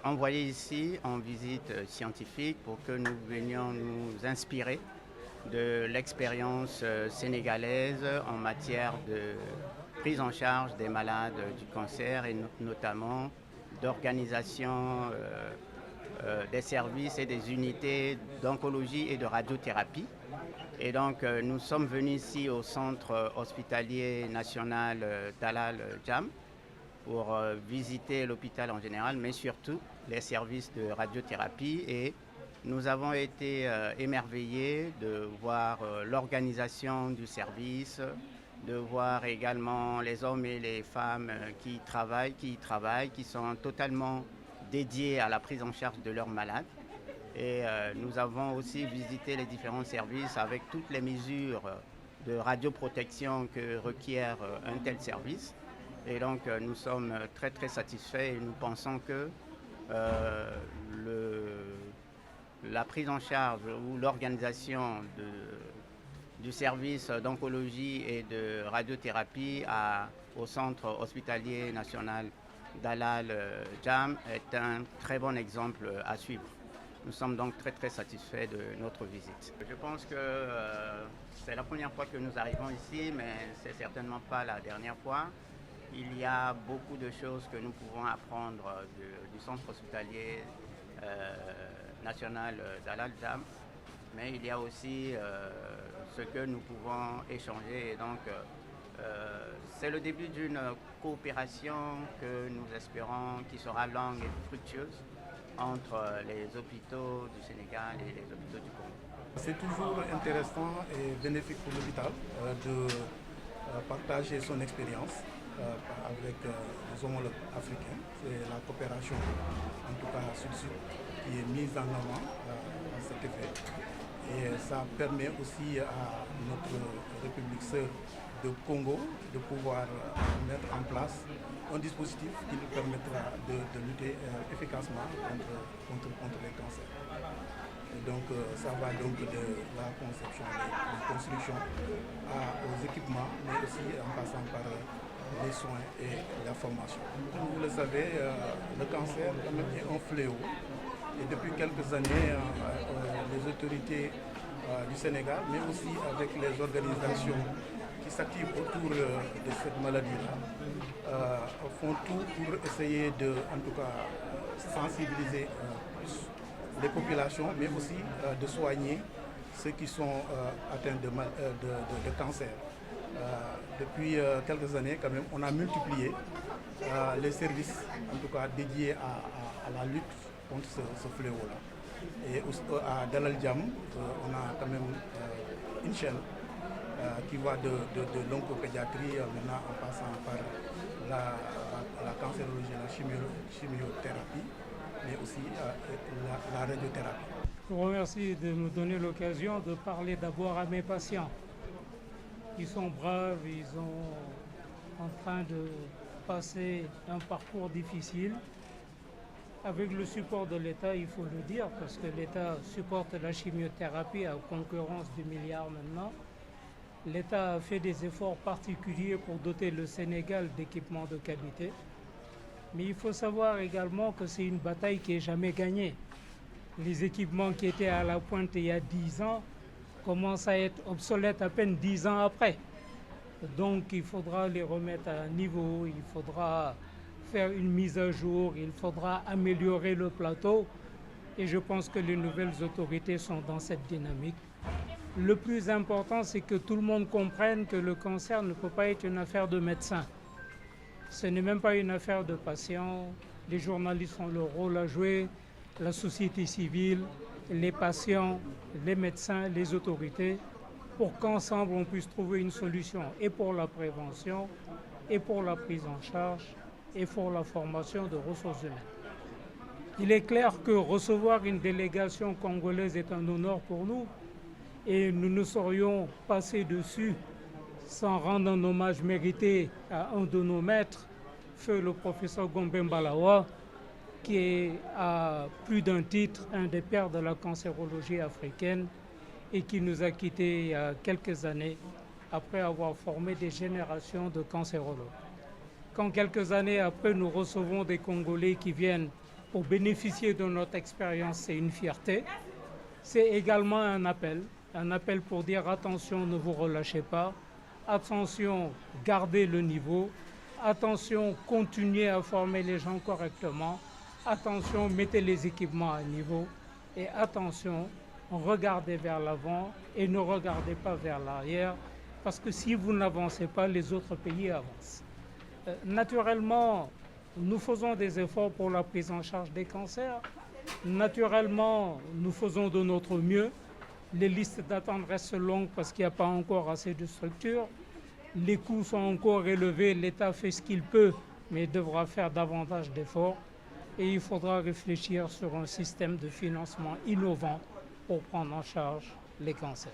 Envoyé ici en visite scientifique pour que nous venions nous inspirer de l'expérience sénégalaise en matière de prise en charge des malades du cancer et notamment d'organisation des services et des unités d'oncologie et de radiothérapie. Et donc nous sommes venus ici au centre hospitalier national Dalal Jamm pour visiter l'hôpital en général, mais surtout les services de radiothérapie. Et nous avons été émerveillés de voir l'organisation du service, de voir également les hommes et les femmes qui y travaillent, qui sont totalement dédiés à la prise en charge de leurs malades. Et nous avons aussi visité les différents services avec toutes les mesures de radioprotection que requiert un tel service. Et donc nous sommes très très satisfaits et nous pensons que la prise en charge ou l'organisation du service d'oncologie et de radiothérapie au centre hospitalier national Dalal Jamm est un très bon exemple à suivre. Nous sommes donc très très satisfaits de notre visite. Je pense que c'est la première fois que nous arrivons ici, mais c'est certainement pas la dernière fois. Il y a beaucoup de choses que nous pouvons apprendre du centre hospitalier national Dalal Jamm, mais il y a aussi ce que nous pouvons échanger. Et donc, c'est le début d'une coopération que nous espérons qui sera longue et fructueuse entre les hôpitaux du Sénégal et les hôpitaux du Congo. C'est toujours intéressant et bénéfique pour l'hôpital de partager son expérience avec les homologues africains. C'est la coopération, en tout cas sud-sud, qui est mise en avant à cet effet. Et ça permet aussi à notre République sœur de Congo de pouvoir mettre en place un dispositif qui nous permettra de lutter efficacement contre les cancers. Et donc ça va donc de la conception, de construction aux équipements, mais aussi en passant par les soins et la formation. Comme vous le savez, le cancer quand même est un fléau. Et depuis quelques années, les autorités du Sénégal, mais aussi avec les organisations qui s'activent autour de cette maladie-là, font tout pour essayer de, en tout cas, sensibiliser les populations, mais aussi de soigner ceux qui sont atteints de cancer. Depuis quelques années, quand même, on a multiplié les services, en tout cas dédiés à la lutte contre ce fléau-là. Et à Dalal Jamm, on a quand même une chaîne qui va de l'oncopédiatrie maintenant en passant par la cancérologie, la chimiothérapie, mais aussi la radiothérapie. Je vous remercie de me donner l'occasion de parler d'abord à mes patients. Ils sont braves, ils sont en train de passer un parcours difficile. Avec le support de l'État, il faut le dire, parce que l'État supporte la chimiothérapie à concurrence du milliard maintenant. L'État a fait des efforts particuliers pour doter le Sénégal d'équipements de qualité. Mais il faut savoir également que c'est une bataille qui n'est jamais gagnée. Les équipements qui étaient à la pointe il y a 10 ans commencent à être obsolètes à peine 10 ans après. Donc il faudra les remettre à niveau, il faudra faire une mise à jour, il faudra améliorer le plateau. Et je pense que les nouvelles autorités sont dans cette dynamique. Le plus important, c'est que tout le monde comprenne que le cancer ne peut pas être une affaire de médecins. Ce n'est même pas une affaire de patients. Les journalistes ont leur rôle à jouer, la société civile, les patients, les médecins, les autorités, pour qu'ensemble on puisse trouver une solution et pour la prévention, et pour la prise en charge, et pour la formation de ressources humaines. Il est clair que recevoir une délégation congolaise est un honneur pour nous et nous ne saurions passer dessus sans rendre un hommage mérité à un de nos maîtres, feu le professeur Gombe Mbalawa, qui est à plus d'un titre un des pères de la cancérologie africaine et qui nous a quittés il y a quelques années après avoir formé des générations de cancérologues. Quand quelques années après, nous recevons des Congolais qui viennent pour bénéficier de notre expérience, c'est une fierté. C'est également un appel pour dire attention, ne vous relâchez pas, attention, gardez le niveau, attention, continuez à former les gens correctement, attention, mettez les équipements à niveau et attention, regardez vers l'avant et ne regardez pas vers l'arrière parce que si vous n'avancez pas, les autres pays avancent. Naturellement, nous faisons des efforts pour la prise en charge des cancers. Naturellement, nous faisons de notre mieux. Les listes d'attente restent longues parce qu'il n'y a pas encore assez de structures. Les coûts sont encore élevés. L'État fait ce qu'il peut, mais devra faire davantage d'efforts. Et il faudra réfléchir sur un système de financement innovant pour prendre en charge les cancers.